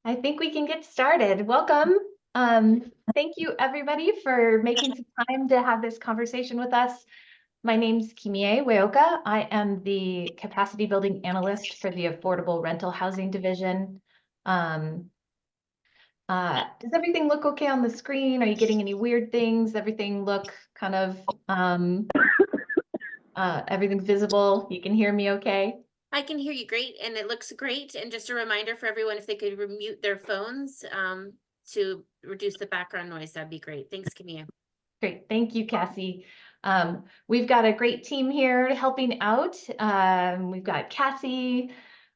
I think we can get started. Welcome. Thank you everybody for making some time to have this conversation with us. My name's Kimie Weoka. I am the capacity building analyst for the Affordable Rental Housing Division. Um, does everything look okay on the screen? Are you getting any weird things? Everything look kind of, everything's visible? You can hear me okay? I can hear you great, and it looks great. And just a reminder for everyone, if they could mute their phones to reduce the background noise, that'd be great. Thanks, Camille. Great, thank you, Cassie. We've got a great team here helping out. We've got Cassie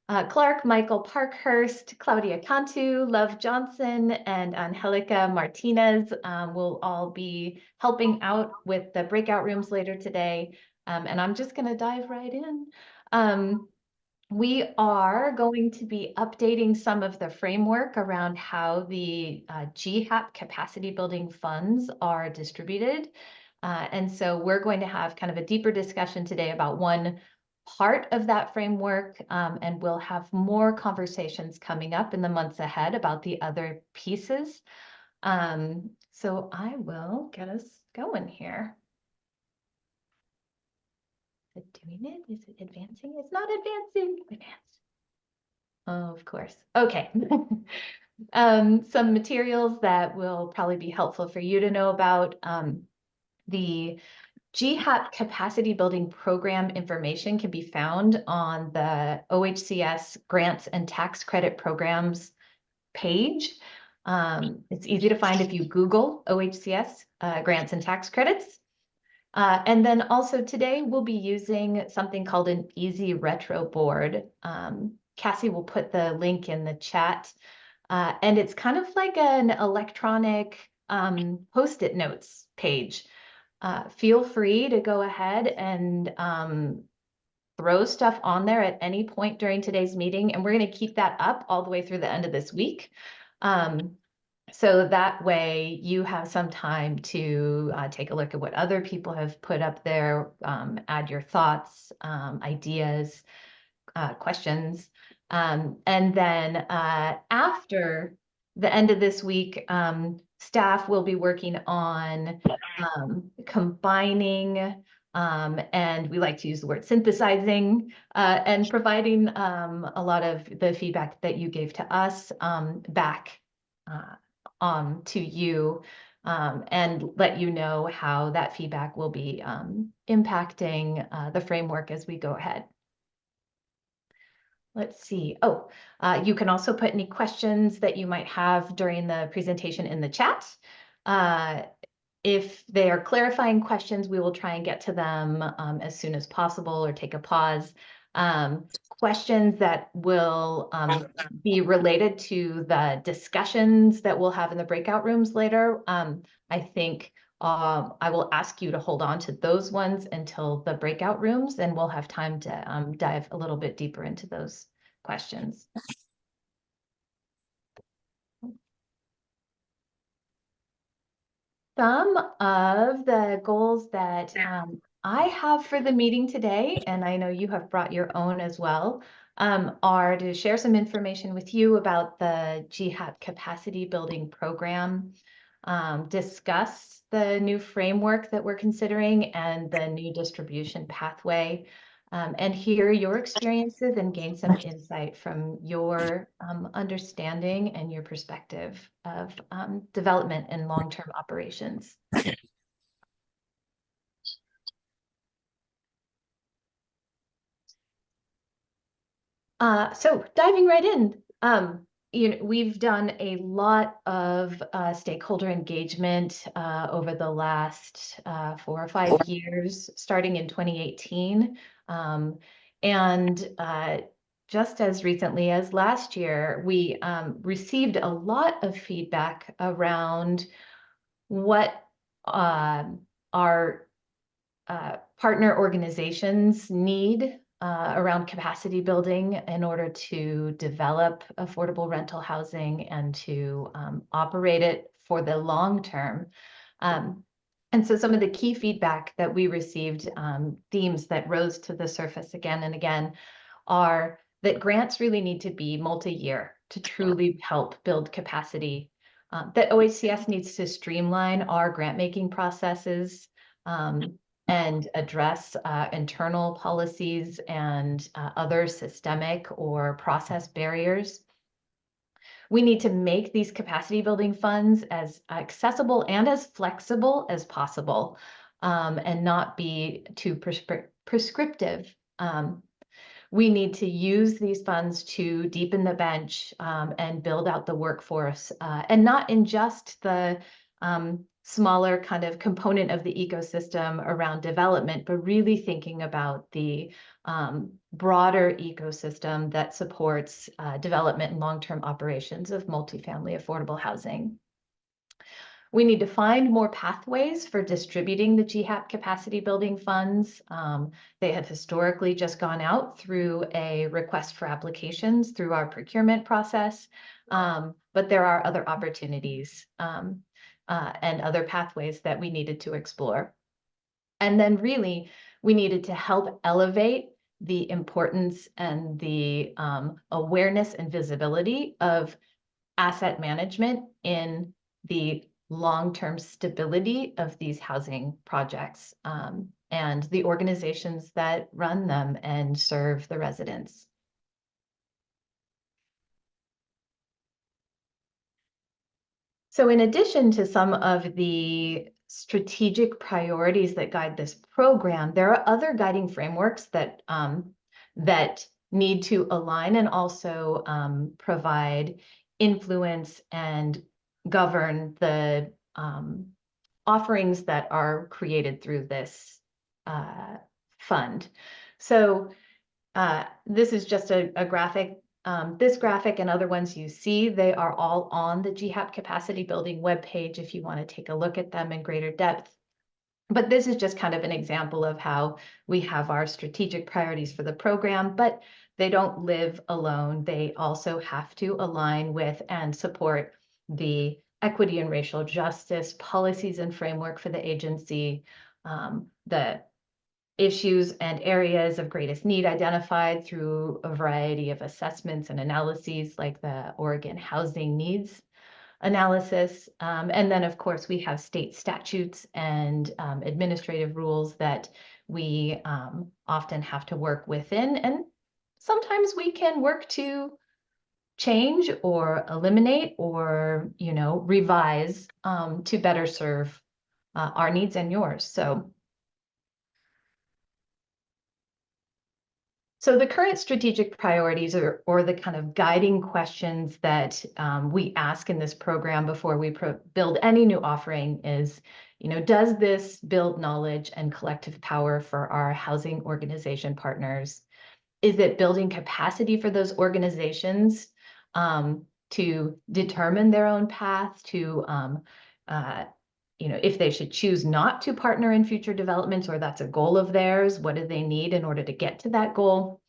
Clark, Michael Parkhurst, Claudia Cantu, Love Johnson, and Angelica Martinez will all be helping out with the breakout rooms later today. And I'm just going to dive right in. We are going to be updating some of the framework around how the GHAP capacity building funds are distributed. And so we're going to have kind of a deeper discussion today about one part of that framework, and we'll have more conversations coming up in the months ahead about the other pieces. So I will get us going here. Is it doing it? Is it advancing? It's not advancing. Advance. Oh, of course. Okay. Some materials that will probably be helpful for you to know about. The GHAP capacity building program information can be found on the OHCS grants and tax credit programs page. It's easy to find if you Google OHCS grants and tax credits. And then also today we'll be using something called an Easy Retro board. Cassie will put the link in the chat. And it's kind of like an electronic Post-it notes page. Feel free to go ahead and throw stuff on there at any point during today's meeting. And we're going to keep that up all the way through the end of this week. So that way you have some time to take a look at what other people have put up there, add your thoughts, ideas, questions. And then after the end of this week, staff will be working on combining, and we like to use the word synthesizing, and providing a lot of the feedback that you gave to us back to you, and let you know how that feedback will be impacting the framework as we go ahead. Let's see. Oh, you can also put any questions that you might have during the presentation in the chat. If they are clarifying questions, we will try and get to them as soon as possible or take a pause. Questions that will be related to the discussions that we'll have in the breakout rooms later. I think I will ask you to hold on to those ones until the breakout rooms, and we'll have time to dive a little bit deeper into those questions. Some of the goals that I have for the meeting today, and I know you have brought your own as well, are to share some information with you about the GHAP capacity building program, discuss the new framework that we're considering and the new distribution pathway, and hear your experiences and gain some insight from your understanding and your perspective of development and long-term operations. So diving right in, we've done a lot of stakeholder engagement over the last 4 or 5 years, starting in 2018. And just as recently as last year, we received a lot of feedback around what our partner organizations need around capacity building in order to develop affordable rental housing and to operate it for the long term. And so some of the key feedback that we received, themes that rose to the surface again and again, are that grants really need to be multi-year to truly help build capacity. That OHCS needs to streamline our grant-making processes and address internal policies and other systemic or process barriers. We need to make these capacity building funds as accessible and as flexible as possible, and not be too prescriptive. We need to use these funds to deepen the bench and build out the workforce, and not in just the smaller kind of component of the ecosystem around development, but really thinking about the broader ecosystem that supports development and long-term operations of multifamily affordable housing. We need to find more pathways for distributing the GHAP capacity building funds. They have historically just gone out through a request for applications through our procurement process, but there are other opportunities and other pathways that we needed to explore. And then really, we needed to help elevate the importance and the awareness and visibility of asset management in the long-term stability of these housing projects and the organizations that run them and serve the residents. So in addition to some of the strategic priorities that guide this program, there are other guiding frameworks that that need to align and also provide influence and govern the offerings that are created through this fund. So this is just a graphic. This graphic and other ones you see, they are all on the GHAP capacity building webpage if you want to take a look at them in greater depth. But this is just kind of an example of how we have our strategic priorities for the program, but they don't live alone. They also have to align with and support the equity and racial justice policies and framework for the agency, the issues and areas of greatest need identified through a variety of assessments and analyses like the Oregon Housing Needs Analysis. And then, of course, we have state statutes and administrative rules that we often have to work within. And sometimes we can work to change or eliminate or, revise to better serve our needs and yours. So the current strategic priorities or the kind of guiding questions that we ask in this program before we build any new offering is, does this build knowledge and collective power for our housing organization partners? Is it building capacity for those organizations to determine their own path, to if they should choose not to partner in future developments, or that's a goal of theirs, what do they need in order to get to that goal?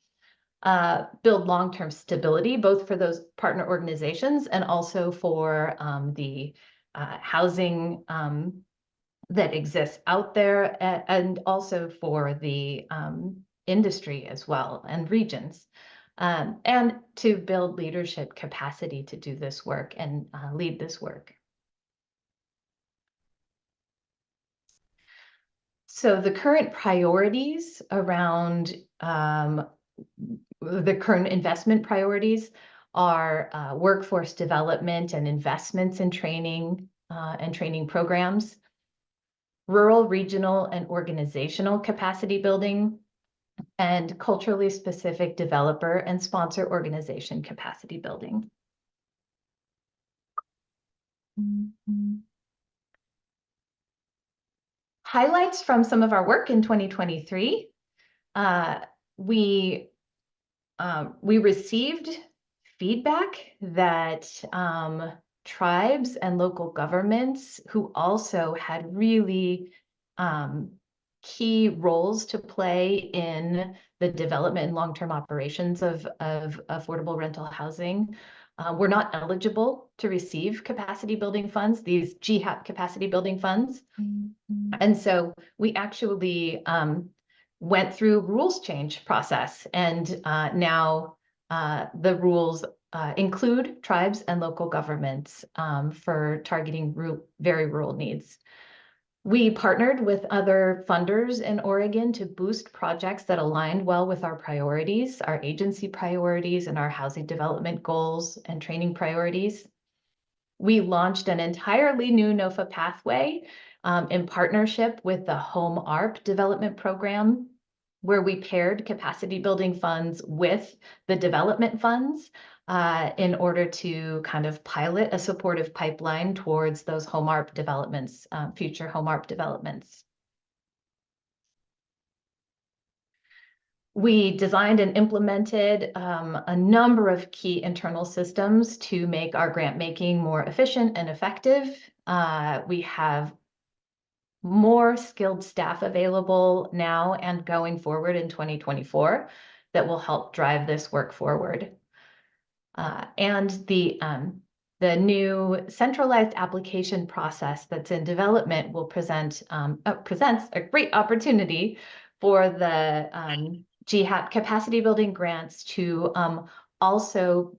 Build long-term stability, both for those partner organizations and also for the housing that exists out there, and also for the industry as well and regions, and to build leadership capacity to do this work and lead this work. So the current priorities around the current investment priorities are workforce development and investments in training and training programs, rural, regional, and organizational capacity building, and culturally specific developer and sponsor organization capacity building. Highlights from some of our work in 2023. We received feedback that tribes and local governments who also had really key roles to play in the development and long-term operations of affordable rental housing were not eligible to receive capacity building funds, these GHAP capacity building funds. And so we actually went through rules change process, and now the rules include tribes and local governments for targeting very rural needs. We partnered with other funders in Oregon to boost projects that aligned well with our priorities, our agency priorities, and our housing development goals and training priorities. We launched an entirely new NOFA pathway in partnership with the Home ARP development program, where we paired capacity building funds with the development funds in order to kind of pilot a supportive pipeline towards those Home ARP developments, future Home ARP developments. We designed and implemented a number of key internal systems to make our grant making more efficient and effective. We have more skilled staff available now and going forward in 2024 that will help drive this work forward. And the new centralized application process that's in development will presents a great opportunity for the GHAP capacity building grants to also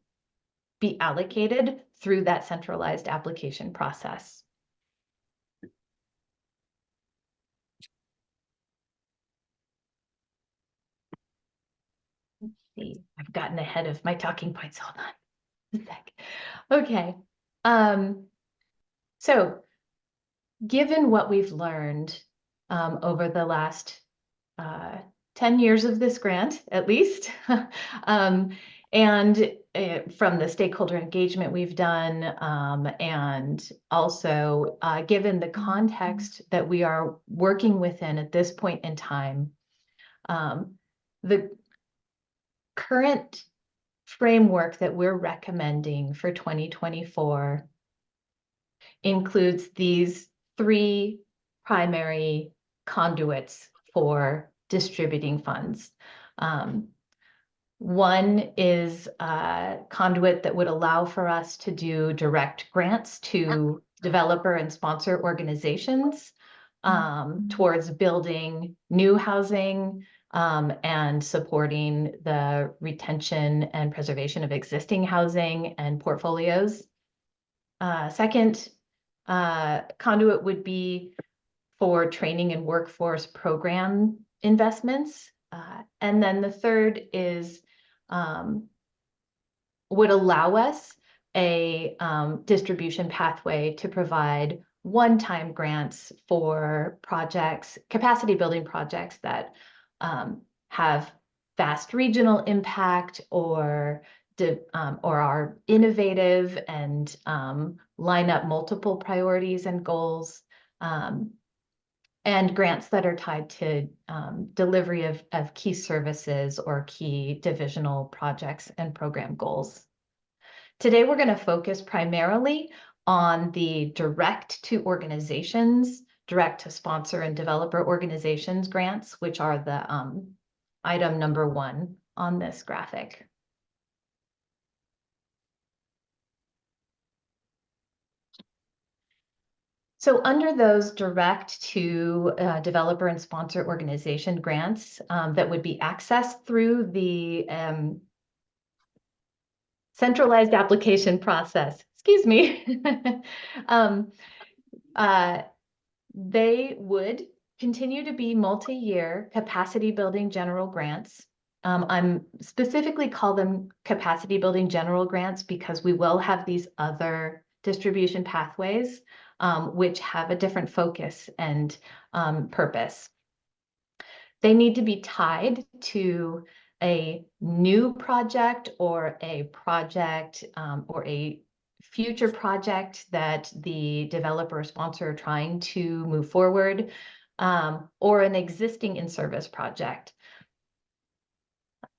be allocated through that centralized application process. Let's see, I've gotten ahead of my talking points. Hold on a sec. Okay. So given what we've learned over the last 10 years of this grant, at least, and from the stakeholder engagement we've done, and also given the context that we are working within at this point in time, the current framework that we're recommending for 2024 includes these 3 primary conduits for distributing funds. One is a conduit that would allow for us to do direct grants to developer and sponsor organizations towards building new housing and supporting the retention and preservation of existing housing and portfolios. Second conduit would be for training and workforce program investments. And then the third is would allow us a distribution pathway to provide one-time grants for projects, capacity building projects that have fast regional impact or are innovative and line up multiple priorities and goals, and grants that are tied to delivery of key services or key divisional projects and program goals. Today, we're going to focus primarily on the direct to organizations, direct to sponsor and developer organizations grants, which are the item number 1 on this graphic. So under those direct to developer and sponsor organization grants that would be accessed through the centralized application process, excuse me, they would continue to be multi-year capacity building general grants. I'm specifically call them capacity building general grants because we will have these other distribution pathways which have a different focus and purpose. They need to be tied to a new project or a project or a future project that the developer or sponsor are trying to move forward, or an existing in-service project.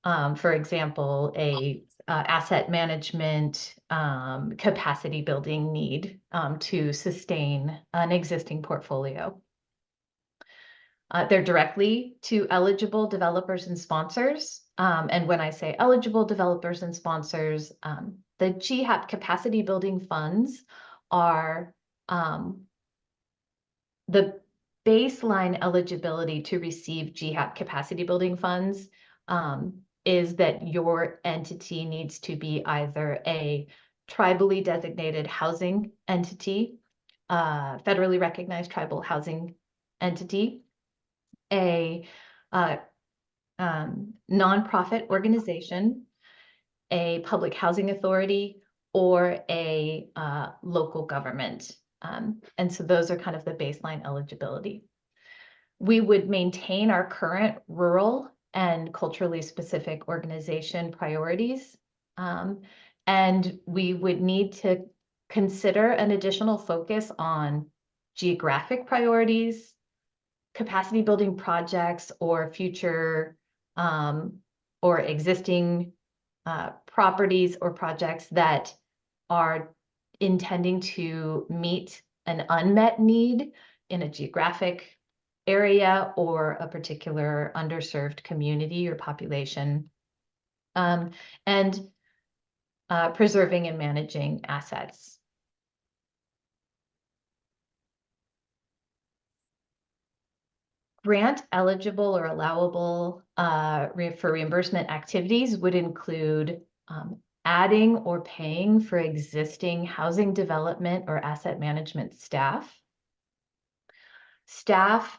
For example, a asset management capacity building need to sustain an existing portfolio. They're directly to eligible developers and sponsors. And when I say eligible developers and sponsors, the GHAP capacity building funds are the baseline eligibility to receive GHAP capacity building funds is that your entity needs to be either a tribally designated housing entity, federally recognized tribal housing entity, a nonprofit organization, a public housing authority, or a local government. And so those are kind of the baseline eligibility. We would maintain our current rural and culturally specific organization priorities. And we would need to consider an additional focus on geographic priorities, capacity building projects, or future or existing properties or projects that are intending to meet an unmet need in a geographic area or a particular underserved community or population, and preserving and managing assets. Grant eligible or allowable for reimbursement activities would include adding or paying for existing housing development or asset management staff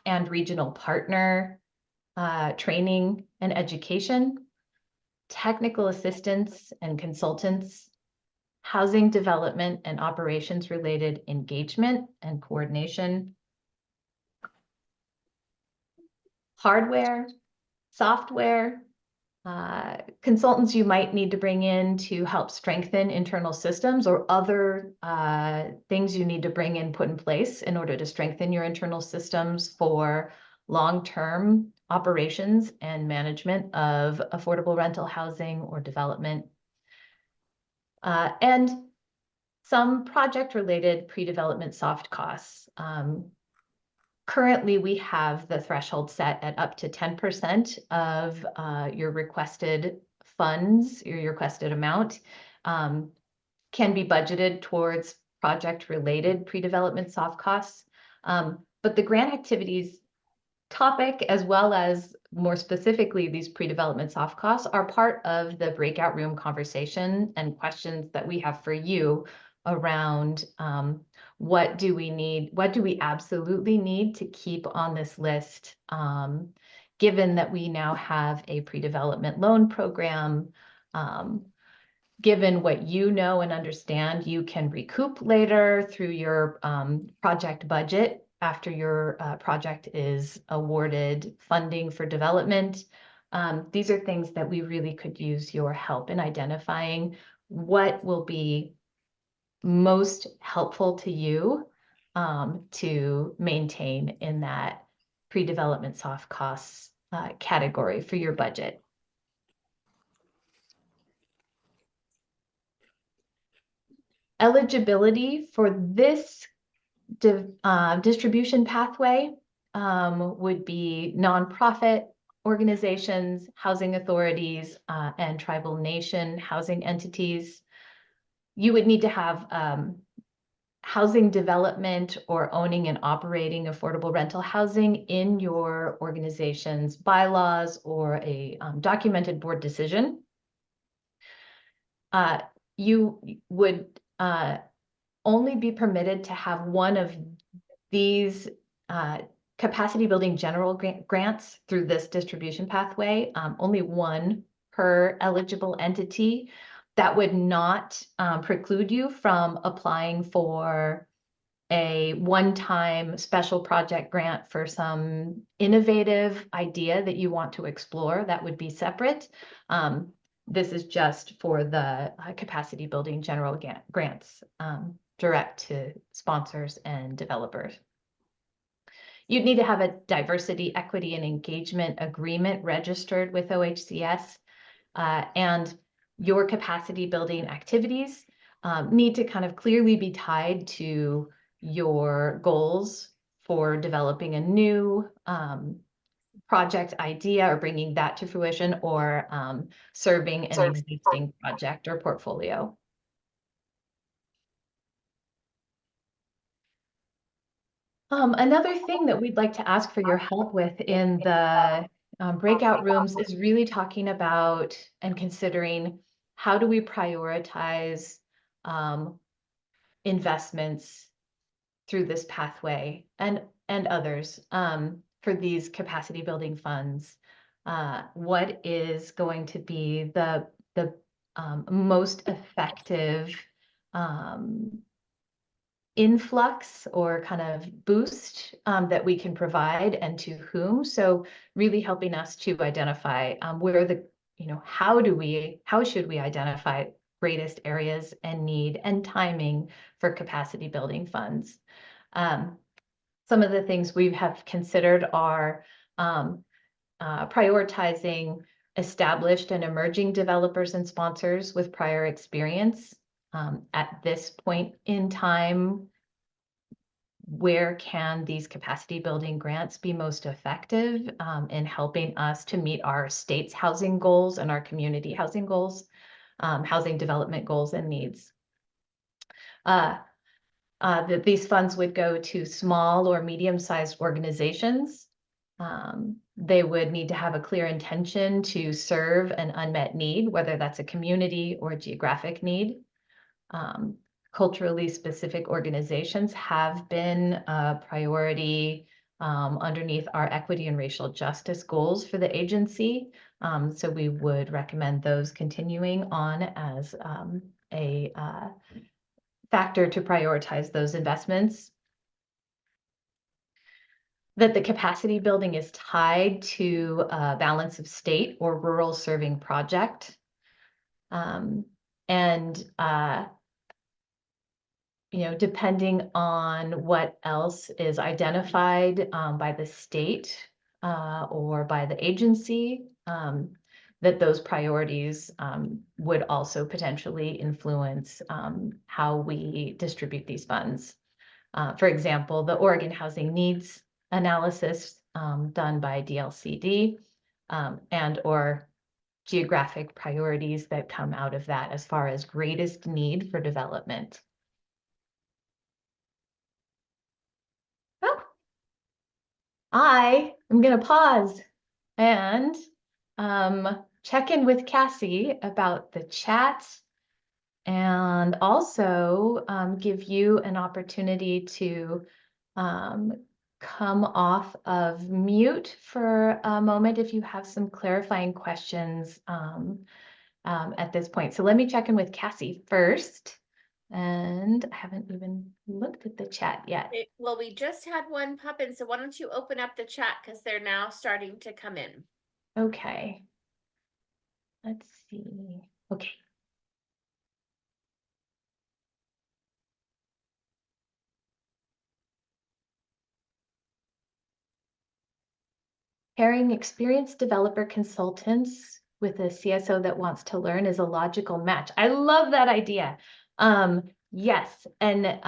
and regional partner training and education, technical assistance and consultants, housing development and operations related engagement and coordination, hardware, software, consultants you might need to bring in to help strengthen internal systems, or other things you need to bring in, put in place in order to strengthen your internal systems for long-term operations and management of affordable rental housing or development. And some project-related pre-development soft costs. Currently, we have the threshold set at up to 10% of your requested funds, your requested amount, can be budgeted towards project-related pre-development soft costs. But the grant activities topic, as well as more specifically these pre-development soft costs, are part of the breakout room conversation and questions that we have for you around what do we absolutely need to keep on this list, given that we now have a pre-development loan program, given what you know and understand you can recoup later through your project budget after your project is awarded funding for development. These are things that we really could use your help in identifying what will be most helpful to you to maintain in that pre-development soft costs category for your budget. Eligibility for this distribution pathway would be nonprofit organizations, housing authorities, and tribal nation housing entities. You would need to have housing development or owning and operating affordable rental housing in your organization's bylaws or a documented board decision. You would only be permitted to have one of these capacity building general grants through this distribution pathway, only one per eligible entity. That would not preclude you from applying for a one-time special project grant for some innovative idea that you want to explore. That would be separate. This is just for the capacity building general grants, direct to sponsors and developers. You'd need to have a diversity, equity, and engagement agreement registered with OHCS, and your capacity building activities need to kind of clearly be tied to your goals for developing a new project idea or bringing that to fruition, or serving an existing project or portfolio. Another thing that we'd like to ask for your help with in the Breakout rooms is really talking about and considering how do we prioritize investments through this pathway and others for these capacity building funds. What is going to be the most effective influx or kind of boost that we can provide, and to whom? So really helping us to identify where the, how should we identify greatest areas and need and timing for capacity building funds. Some of the things we have considered are prioritizing established and emerging developers and sponsors with prior experience. At this point in time, where can these capacity building grants be most effective in helping us to meet our state's housing goals and our community housing goals, housing development goals and needs? That these funds would go to small or medium-sized organizations. They would need to have a clear intention to serve an unmet need, whether that's a community or a geographic need. Culturally specific organizations have been a priority underneath our equity and racial justice goals for the agency. So we would recommend those continuing on as a factor to prioritize those investments. That the capacity building is tied to a balance of state or rural serving project. Depending on what else is identified by the state or by the agency, that those priorities would also potentially influence how we distribute these funds. For example, the Oregon Housing Needs Analysis done by DLCD and or geographic priorities that come out of that as far as greatest need for development. Oh, I am going to pause and check in with Cassie about the chat, and also give you an opportunity to come off of mute for a moment if you have some clarifying questions at this point. So let me check in with Cassie first. And I haven't even looked at the chat yet. Well, we just had one pop in, so why don't you open up the chat, because they're now starting to come in. Okay. Let's see. Okay. Pairing experienced developer consultants with a CSO that wants to learn is a logical match. I love that idea. Yes, and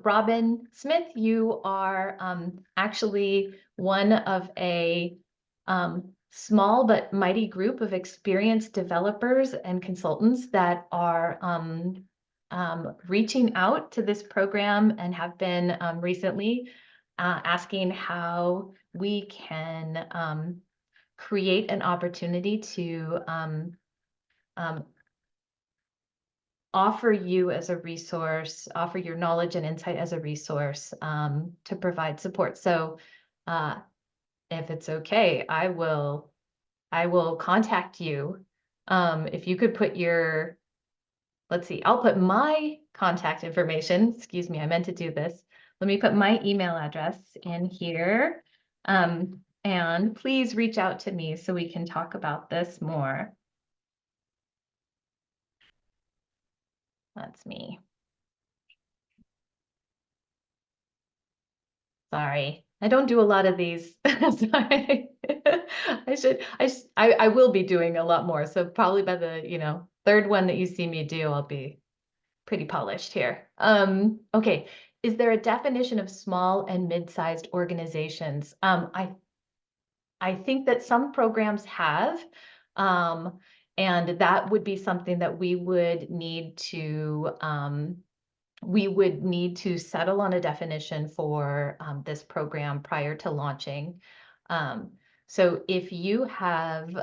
Robin Smith, you are actually one of a small but mighty group of experienced developers and consultants that are reaching out to this program and have been recently asking how we can create an opportunity to offer you as a resource, offer your knowledge and insight as a resource to provide support. So if it's okay, I will contact you. If you could put your, let's see, I'll put my contact information. Excuse me, I meant to do this. Let me put my email address in here. And please reach out to me so we can talk about this more. That's me. Sorry, I don't do a lot of these. Sorry. I will be doing a lot more. So probably by the, third one that you see me do, I'll be pretty polished here. Okay. Is there a definition of small and mid-sized organizations? I think that some programs have, and that would be something that we would need to settle on a definition for this program prior to launching. So if you have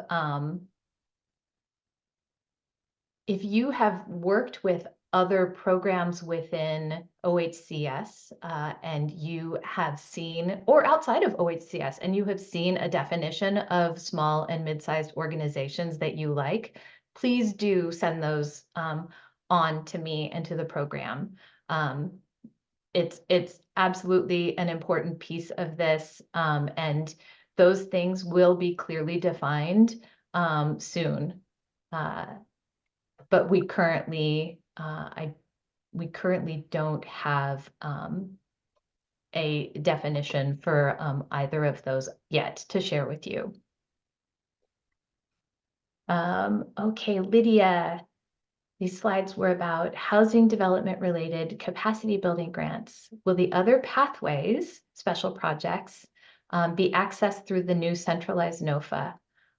worked with other programs within OHCS and you have seen, or outside of OHCS, and you have seen a definition of small and mid-sized organizations that you like, please do send those on to me and to the program. It's absolutely an important piece of this, and those things will be clearly defined soon. But we currently don't have a definition for either of those yet to share with you. Okay, Lydia, these slides were about housing development related capacity building grants. Will the other pathways, special projects, be accessed through the new centralized NOFA?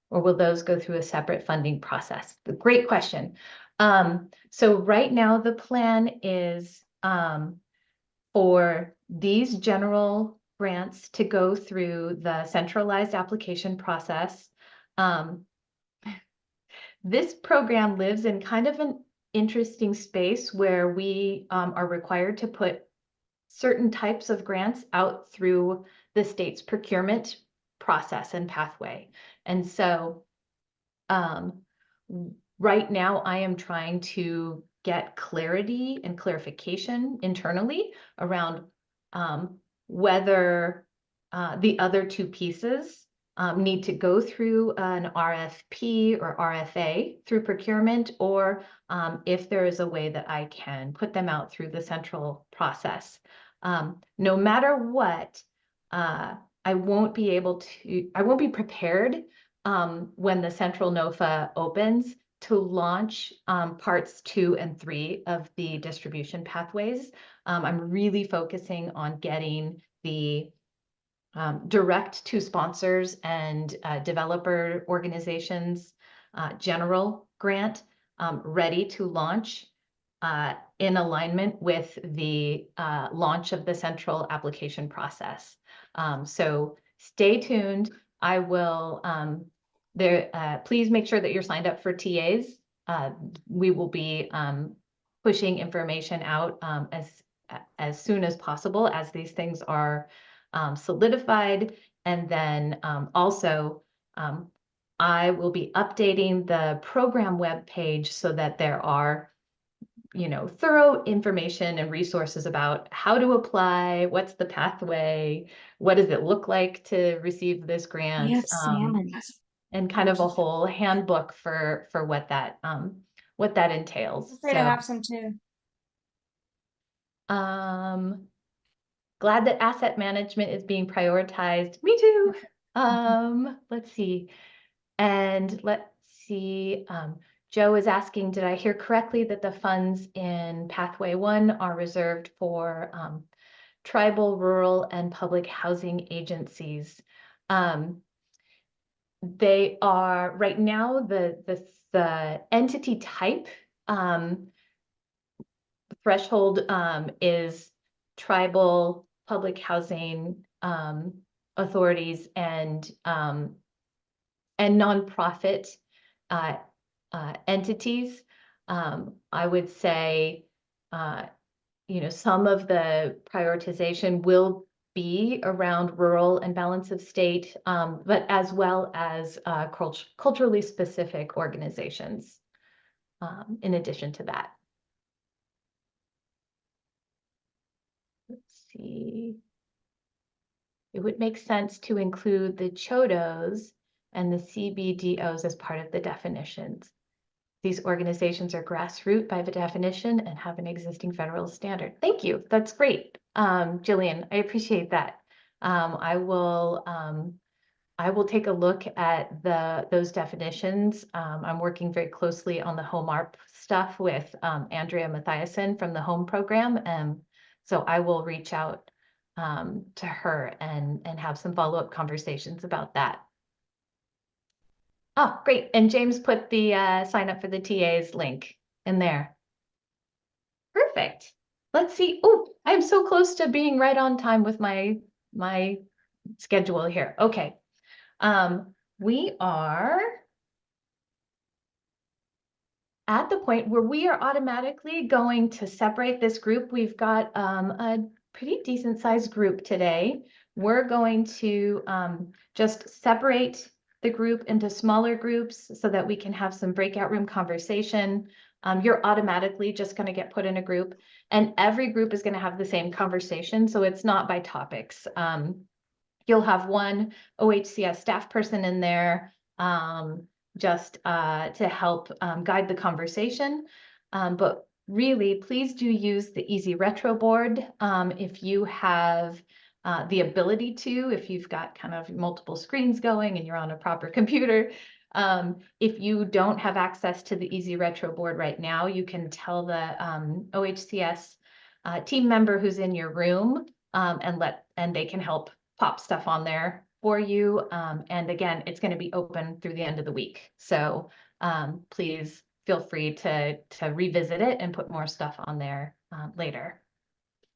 Or will those go through a separate funding process? Great question. So right now the plan is for these general grants to go through the centralized application process. This program lives in kind of an interesting space where we are required to put certain types of grants out through the state's procurement process and pathway. And so right now I am trying to get clarity and clarification internally around whether the other two pieces need to go through an RFP or RFA through procurement, or if there is a way that I can put them out through the central process. No matter what, I won't be prepared when the central NOFA opens to launch parts 2 and 3 of the distribution pathways. I'm really focusing on getting the direct to sponsors and developer organizations general grant ready to launch in alignment with the launch of the central application process. So stay tuned. I will please make sure that you're signed up for TAs. We will be pushing information out as soon as possible as these things are solidified. And then also I will be updating the program web page so that there are thorough information and resources about how to apply, what's the pathway, what does it look like to receive this grant, and kind of a whole handbook for what that entails. Afraid I have some too. Glad that asset management is being prioritized. Me too. Let's see. And let's see. Joe is asking, did I hear correctly that the funds in Pathway 1 are reserved for tribal, rural, and public housing agencies? They are right now the entity type threshold is tribal, public housing authorities, and nonprofit entities. I would say, some of the prioritization will be around rural and balance of state, but as well as culturally specific organizations in addition to that. Let's see. It would make sense to include the CHODOs and the CBDOs as part of the definitions. These organizations are grassroots by the definition and have an existing federal standard. Thank you. That's great. Jillian, I appreciate that. I will take a look at those definitions. I'm working very closely on the HOME-ARP stuff with Andrea Mathiasen from the HOME program. So I will reach out to her and have some follow-up conversations about that. Oh, great. And James put the sign up for the TAs link in there. Perfect. Let's see. Oh, I'm so close to being right on time with my schedule here. Okay. We are at the point where we are automatically going to separate this group. We've got a pretty decent sized group today. We're going to just separate the group into smaller groups so that we can have some breakout room conversation. You're automatically just going to get put in a group, and every group is going to have the same conversation. So it's not by topics. You'll have one OHCS staff person in there just to help guide the conversation. But really, please do use the Easy Retro board if you have the ability to, if you've got kind of multiple screens going and you're on a proper computer. If you don't have access to the Easy Retro board right now, you can tell the OHCS team member who's in your room and they can help pop stuff on there for you. And again, it's going to be open through the end of the week. So please feel free to revisit it and put more stuff on there later.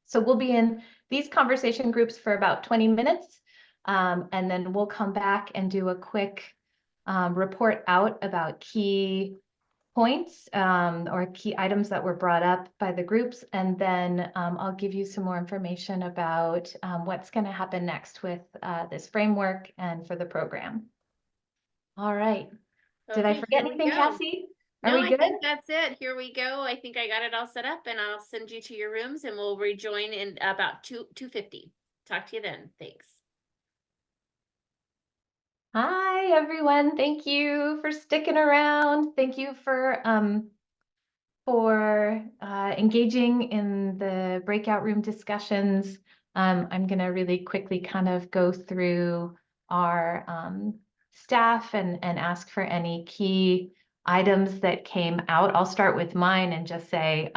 So we'll be in these conversation groups for about 20 minutes. And then we'll come back and do a quick report out about key points or key items that were brought up by the groups. And then I'll give you some more information about what's going to happen next with this framework and for the program. All right. Did I Okay, forget here we anything, go. Cassie? Are No, we I good? think that's it. Here we go. I think I got it all set up, and I'll send you to your rooms, and we'll rejoin in about 2:50. Talk to you then. Thanks. Hi, everyone. Thank you for sticking around. Thank you for engaging in the breakout room discussions. I'm going to really quickly kind of go through our staff and ask for any key items that came out. I'll start with mine and just say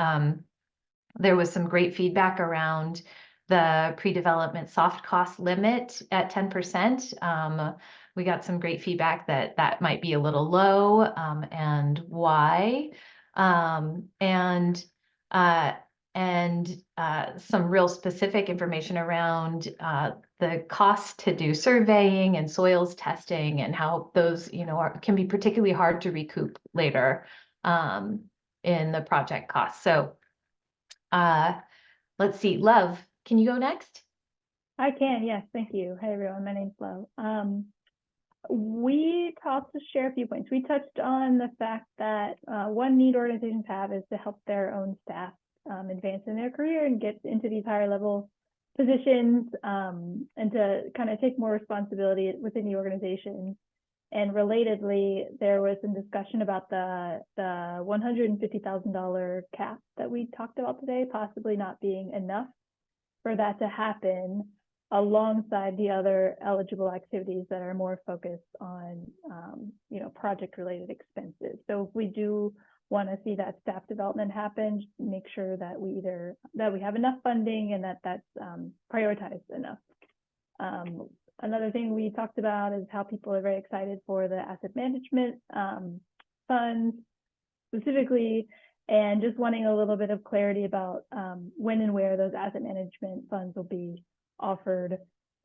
there was some great feedback around the pre-development soft cost limit at 10%. We got some great feedback that that might be a little low and why. And some real specific information around the cost to do surveying and soils testing and how those, can be particularly hard to recoup later in the project cost. So let's see, Love, can you go next? I can, yes, thank you. Hey everyone, my name's Love. We talked to share a few points. We touched on the fact that one need organizations have is to help their own staff advance in their career and get into these higher level positions and to kind of take more responsibility within the organization. And relatedly, there was some discussion about the $150,000 cap that we talked about today, possibly not being enough for that to happen alongside the other eligible activities that are more focused on, project related expenses. So if we do want to see that staff development happen, make sure that we have enough funding and that's prioritized enough. Another thing we talked about is how people are very excited for the asset management funds specifically, and just wanting a little bit of clarity about when and where those asset management funds will be offered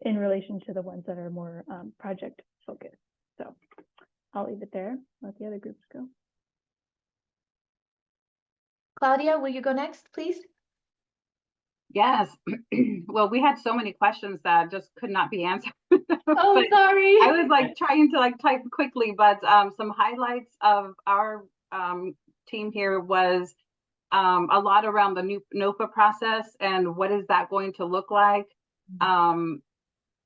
in relation to the ones that are more project focused. So I'll leave it there, let the other groups go. Claudia, will you go next, please? Yes. Well, we had so many questions that just could not be answered. Oh, sorry. I was trying to type quickly, but some highlights of our team here was a lot around the new NOFA process and what is that going to look like.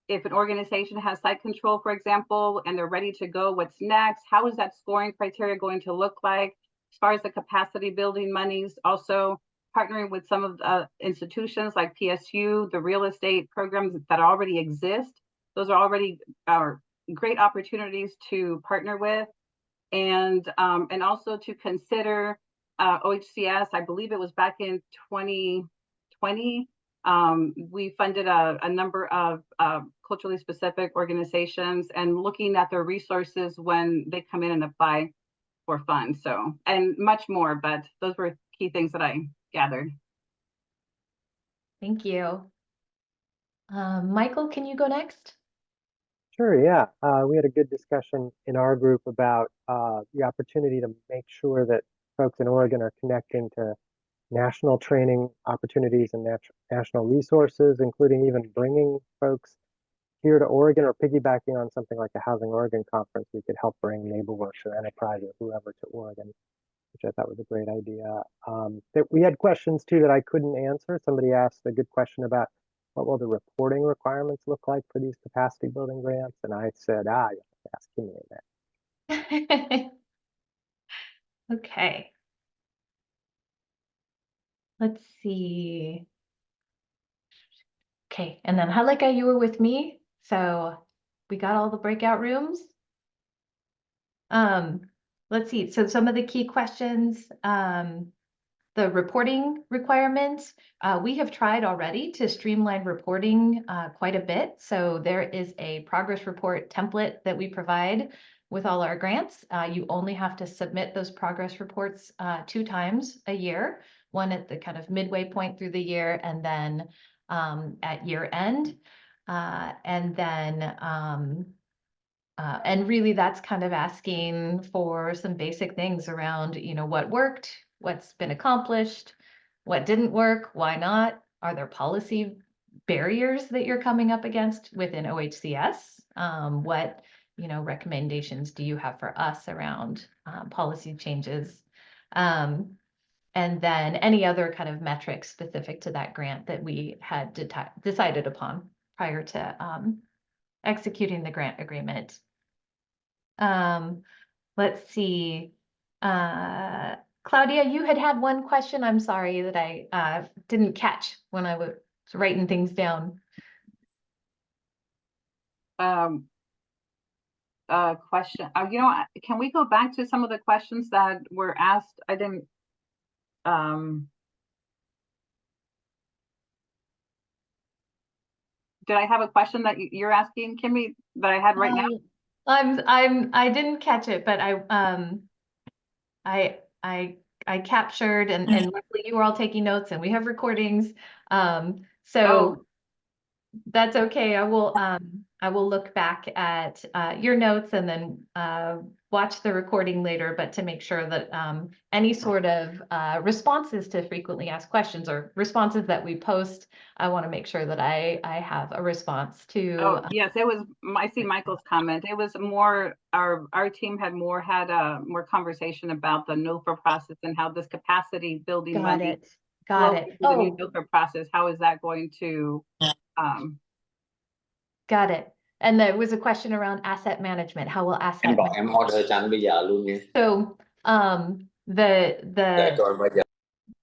If an organization has site control, for example, and they're ready to go, what's next? How is that scoring criteria going to look like? As far as the capacity building monies, also partnering with some of the institutions like PSU, the real estate programs that already exist. Those are already great opportunities to partner with, and also to consider OHCS. I believe it was back in 2020. We funded a number of culturally specific organizations and looking at their resources when they come in and apply for funds. So, and much more, but those were key things that I gathered. Thank you. Michael, can you go next? Sure, yeah. We had a good discussion in our group about the opportunity to make sure that folks in Oregon are connecting to national training opportunities and national resources, including even bringing folks here to Oregon or piggybacking on something like a Housing Oregon conference. We could help bring NeighborWorks or Enterprise or whoever to Oregon, which I thought was a great idea. We had questions too that I couldn't answer. Somebody asked a good question about what will the reporting requirements look like for these capacity building grants? And I said, you have to ask Kimmy that. Okay. Let's see. Okay, and then Halika, you were with me, so we got all the breakout rooms. Let's see, so some of the key questions, the reporting requirements, we have tried already to streamline reporting quite a bit. So there is a progress report template that we provide with all our grants. You only have to submit those progress reports 2 times a year, one at the kind of midway point through the year and then at year end. And really that's kind of asking for some basic things around, you know, what worked, what's been accomplished, what didn't work, why not? Are there policy barriers that you're coming up against within OHCS? What, you know, recommendations do you have for us around policy changes? And then any other kind of metrics specific to that grant that we had decided upon prior to executing the grant agreement. Let's see. Claudia, you had one question. I'm sorry that I didn't catch when I was writing things down. Question. You know, can we go back to some of the questions that were asked? I didn't. Did I have a question that you're asking, Kimmy, that I had right now? I didn't catch it, but I captured and luckily you were all taking notes and we have recordings. So that's okay. I will look back at your notes and then watch the recording later, but to make sure that any sort of responses to frequently asked questions or responses that we post, I want to make sure that I have a response to. Oh, yes, it was, I see Michael's comment. It was more, our team had more conversation about the NOFA process and how this capacity building money. Got it. The new NOFA process, how is that going to Got it. And there was a question around asset management. How will asset management? So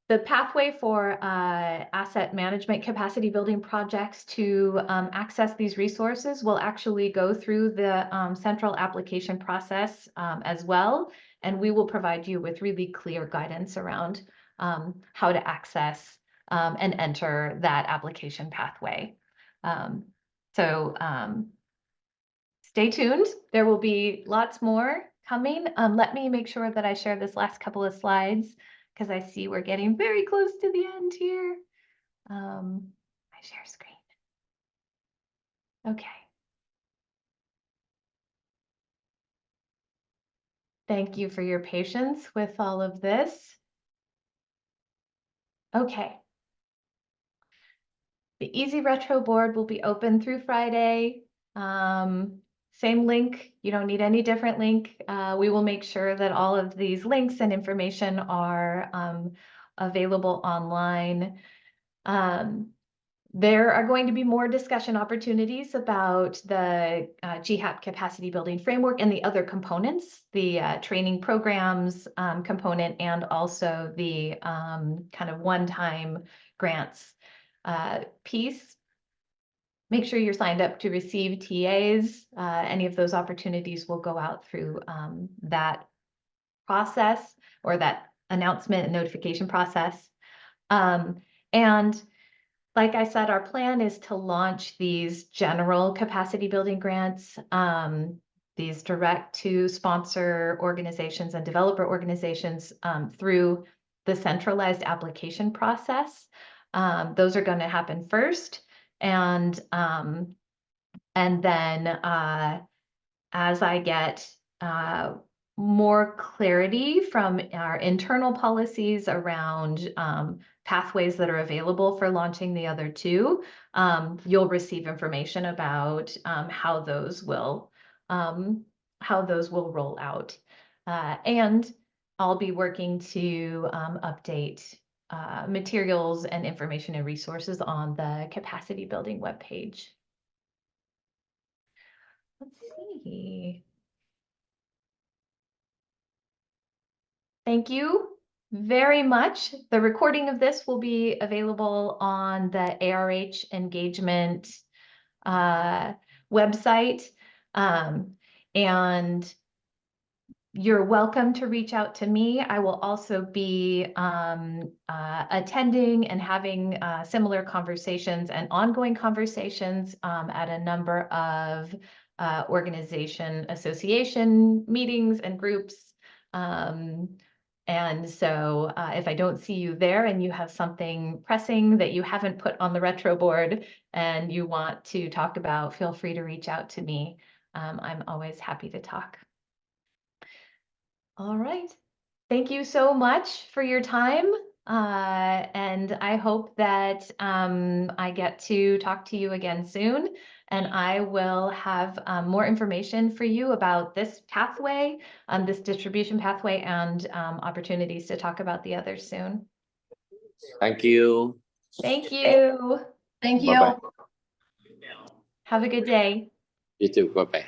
the pathway for asset management capacity building projects to access these resources will actually go through the central application process as well. And we will provide you with really clear guidance around how to access and enter that application pathway. So stay tuned. There will be lots more coming. Let me make sure that I share this last couple of slides because I see we're getting very close to the end here. I share screen. Okay. Thank you for your patience with all of this. Okay. The Easy Retro board will be open through Friday. Same link, you don't need any different link. We will make sure that all of these links and information are available online. There are going to be more discussion opportunities about the GHAP capacity building framework and the other components, the training programs component, and also the kind of one-time grants piece. Make sure you're signed up to receive TAs. Any of those opportunities will go out through that process or that announcement and notification process. And like I said, our plan is to launch these general capacity building grants, these direct to sponsor organizations and developer organizations through the centralized application process. Those are going to happen first. And And then as I get more clarity from our internal policies around pathways that are available for launching the other two, you'll receive information about how those will roll out. And I'll be working to update materials and information and resources on the capacity building webpage. Let's see. Thank you very much. The recording of this will be available on the ARH engagement website. And you're welcome to reach out to me. I will also be attending and having similar conversations and ongoing conversations at a number of organization association meetings and groups. And so if I don't see you there and you have something pressing that you haven't put on the retro board and you want to talk about, feel free to reach out to me. I'm always happy to talk. All right. Thank you so much for your time. And I hope that I get to talk to you again soon. And I will have more information for you about this pathway, this distribution pathway, and opportunities to talk about the others soon. Thank you. Thank you. Thank you. Bye-bye. Have a good day. You too. Bye-bye.